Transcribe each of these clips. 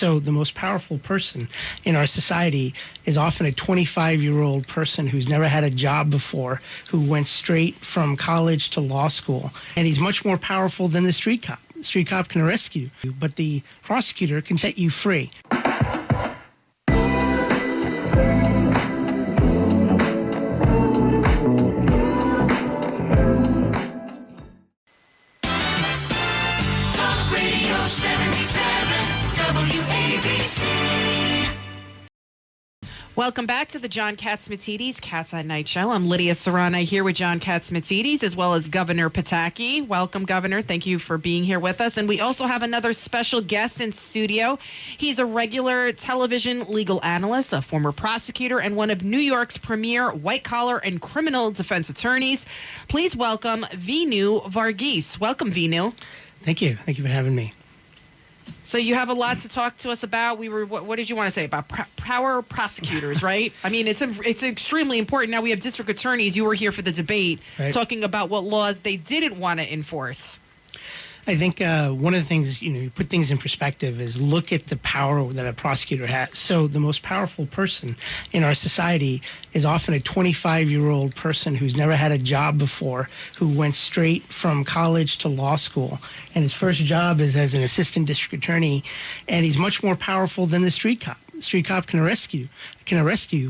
So the most powerful person in our society is often a 25-year-old person who's never had a job before, who went straight from college to law school. And he's much more powerful than the street cop. The street cop can arrest you, but the prosecutor can set you free. Welcome back to the John Catsimatidis Cats on Night Show. I'm Lidia Curanaj here with John Catsimatidis as well as Governor Pataki. Welcome, Governor. Thank you for being here with us. And we also have another special guest in studio. He's a regular television legal analyst, a former prosecutor, and one of New York's premier white-collar and criminal defense attorneys. Please welcome Vinoo Varghese. Welcome, Vinoo. Thank you. Thank you for having me. So you have a lot to talk to us about. What did you want to say about power prosecutors, right? I mean, it's extremely important. Now we have district attorneys. You were here for the debate, right, talking about what laws they didn't want to enforce. I think one of the things, you put things in perspective is look at the power that a prosecutor has. So the most powerful person in our society is often a 25-year-old person who's never had a job before, who went straight from college to law school. And his first job is as an assistant district attorney. And he's much more powerful than the street cop. The street cop can arrest you,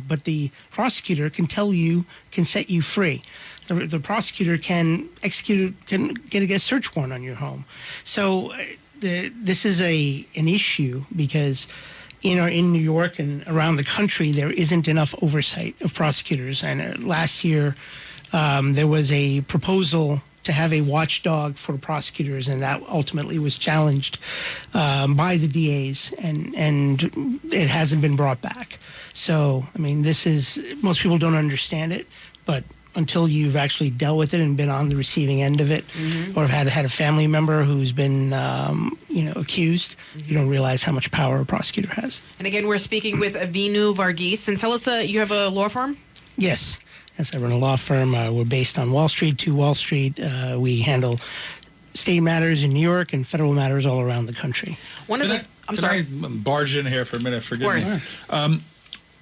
but the prosecutor can set you free. The prosecutor can get a search warrant on your home. So this is an issue because in New York and around the country there isn't enough oversight of prosecutors. And last year there was a proposal to have a watchdog for prosecutors, and that ultimately was challenged by the DAs, and it hasn't been brought back. So I mean, most people don't understand it, but until you've actually dealt with it and been on the receiving end of it, or have had a family member who's been, accused, you don't realize how much power a prosecutor has. And again, we're speaking with Vinoo Varghese. And tell us, you have a law firm? Yes, I run a law firm. We're based on Wall Street, to Wall Street. We handle state matters in New York and federal matters all around the country. Can I barge in here for a minute? Forgive me.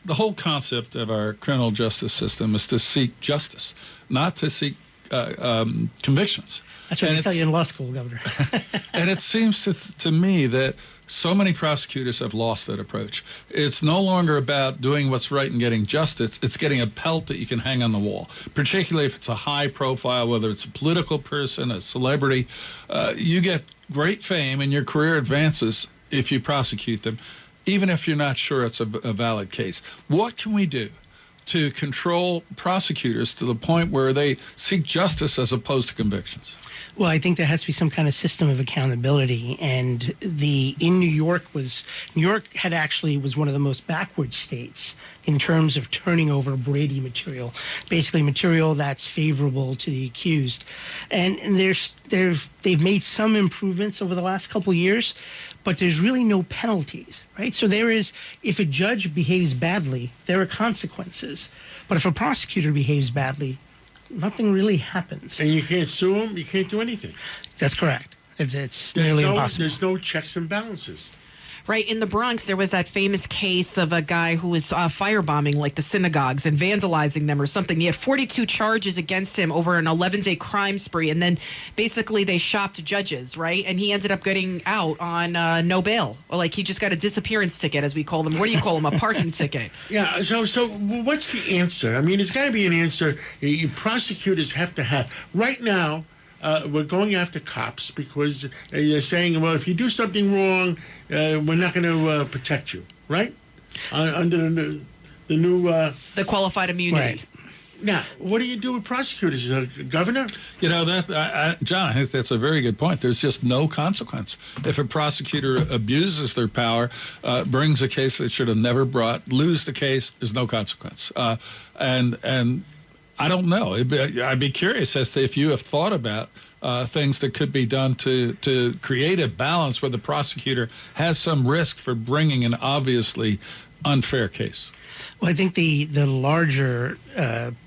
The whole concept of our criminal justice system is to seek justice, not to seek convictions. That's what they tell you in law school, Governor. And it seems to me that so many prosecutors have lost that approach. It's no longer about doing what's right and getting justice. It's getting a pelt that you can hang on the wall, particularly if it's a high profile, whether it's a political person, a celebrity. You get great fame and your career advances if you prosecute them, even if you're not sure it's a valid case. What can we do to control prosecutors to the point where they seek justice as opposed to convictions? Well, I think there has to be some kind of system of accountability. And New York was one of the most backward states in terms of turning over Brady material, basically material that's favorable to the accused. And they've made some improvements over the last couple of years, but there's really no penalties, right? So if a judge behaves badly, there are consequences. But if a prosecutor behaves badly, nothing really happens. And you can't sue them, you can't do anything. That's correct. It's nearly impossible. There's no checks and balances. Right. In the Bronx, there was that famous case of a guy who was firebombing like the synagogues and vandalizing them or something. He had 42 charges against him over an 11-day crime spree. And then basically they shopped judges, right? And he ended up getting out on no bail. Or like he just got a disappearance ticket, as we call them. What do you call them? A parking ticket. Yeah. So what's the answer? I mean, there's got to be an answer prosecutors have to have. Right now, we're going after cops because they're saying, well, if you do something wrong, we're not going to protect you, right? Under the new... the qualified immunity. Right. Now, what do you do with prosecutors, Governor? John, I think that's a very good point. There's just no consequence. If a prosecutor abuses their power, brings a case that should have never brought, lose the case, there's no consequence. And I don't know. I'd be curious as to if you have thought about things that could be done to create a balance where the prosecutor has some risk for bringing an obviously unfair case. Well, I think the larger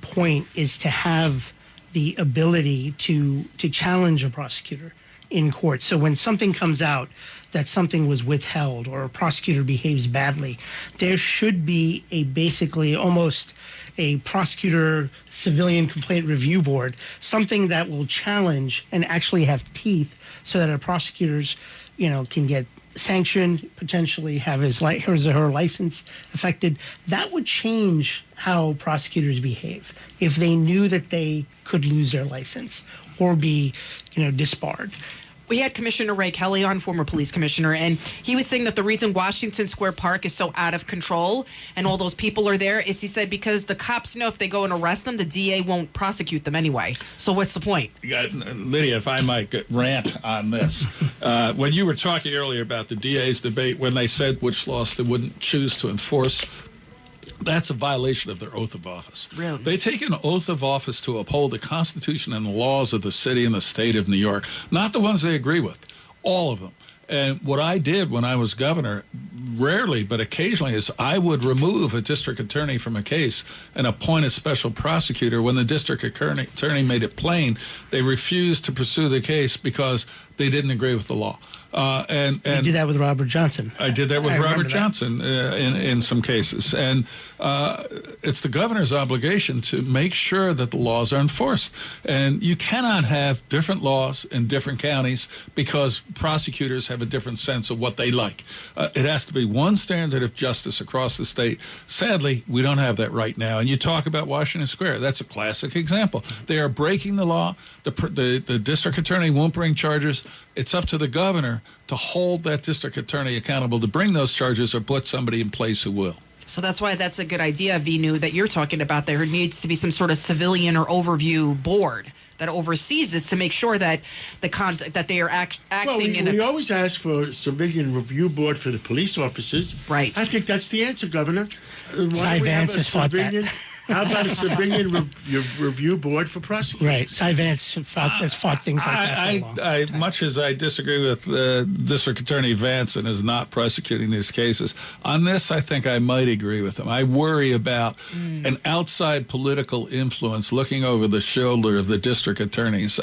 point is to have the ability to challenge a prosecutor in court. So when something comes out that something was withheld or a prosecutor behaves badly, there should be a basically almost a prosecutor civilian complaint review board, something that will challenge and actually have teeth so that our prosecutors, can get sanctioned, potentially have his or her license affected. That would change how prosecutors behave if they knew that they could lose their license or be, disbarred. We had Commissioner Ray Kelly on, former police commissioner, and he was saying that the reason Washington Square Park is so out of control and all those people are there is, he said, because the cops know if they go and arrest them, the DA won't prosecute them anyway. So what's the point? Lydia, if I might rant on this. When you were talking earlier about the DA's debate, when they said which laws they wouldn't choose to enforce, that's a violation of their oath of office. Really? They take an oath of office to uphold the Constitution and the laws of the city and the state of New York, not the ones they agree with, all of them. And what I did when I was governor, rarely but occasionally, is I would remove a district attorney from a case and appoint a special prosecutor when the district attorney made it plain they refused to pursue the case because they didn't agree with the law. And you did that with Robert Johnson. I did that with Robert Johnson in some cases. And it's the governor's obligation to make sure that the laws are enforced. And you cannot have different laws in different counties because prosecutors have a different sense of what they like. It has to be one standard of justice across the state. Sadly, we don't have that right now. And you talk about Washington Square. That's a classic example. They are breaking the law. The district attorney won't bring charges. It's up to the governor to hold that district attorney accountable to bring those charges or put somebody in place who will. So that's why that's a good idea, Vinoo, that you're talking about. There needs to be some sort of civilian or overview board that oversees this to make sure that that they are acting well, we always ask for a civilian review board for the police officers. Right. I think that's the answer, Governor. Cy Vance has fought that. How about a civilian review board for prosecutors? Right. Cy Vance has fought things like that for a long time. Much as I disagree with District Attorney Vance and is not prosecuting these cases, on this I think I might agree with him. I worry about an outside political influence looking over the shoulder of the district attorneys.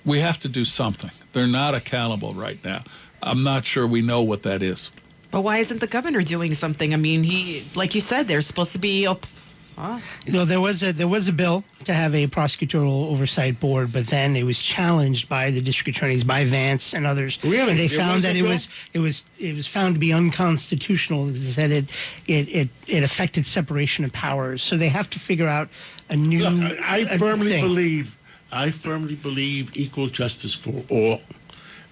We have to do something. They're not accountable right now. I'm not sure we know what that is. But why isn't the governor doing something? I mean, he, like you said, there's supposed to be there was a bill to have a prosecutorial oversight board, but then it was challenged by the district attorneys, by Vance and others. Really? And they found that it was found to be unconstitutional. They said it affected separation of powers. So they have to figure out a new. Look, I firmly believe equal justice for all,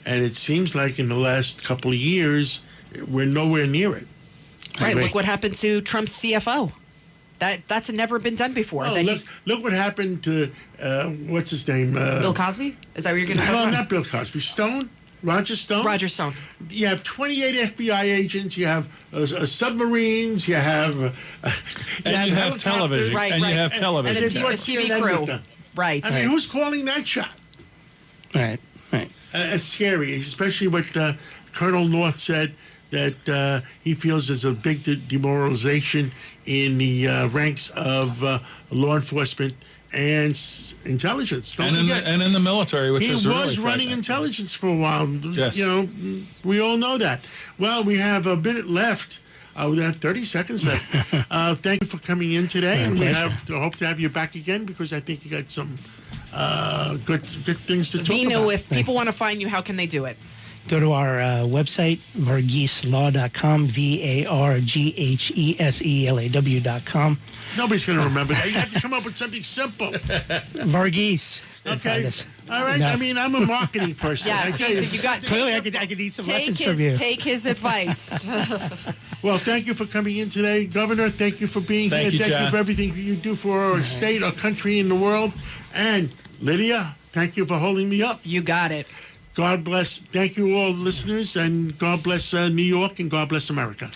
and it seems like in the last couple of years we're nowhere near it. Right. Look what happened to Trump's CFO. That's never been done before. Oh, look what happened to what's his name? Bill Cosby? Is that what you're going to talk about? No, not Bill Cosby. Stone? Roger Stone? Roger Stone. You have 28 FBI agents. You have submarines. You have and you have television. Right, and right. you have television. And a TV crew. Right. I mean, who's calling that shot? Right. It's scary, especially what Colonel North said, that he feels there's a big demoralization in the ranks of law enforcement and intelligence. And in the military, which is really he was running intelligence for a while. Yes. We all know that. Well, we have a minute left. We have 30 seconds left. Thank you for coming in today, and we hope to have you back again because I think you got some good things to talk about. Vinoo, if people want to find you, how can they do it? Go to our website, vargheselaw.com, VARGHESELAW.com. Nobody's going to remember that. You have to come up with something simple. Varghese. Okay. All right. No. I mean, I'm a marketing person. Yeah, you got clearly I could need some lessons from you. Take his advice. Well, thank you for coming in today, Governor. Thank you for being here. Thank you for everything you do for our state, our country, and the world. And Lydia, thank you for holding me up. You got it. God bless. Thank you all listeners, and God bless New York, and God bless America.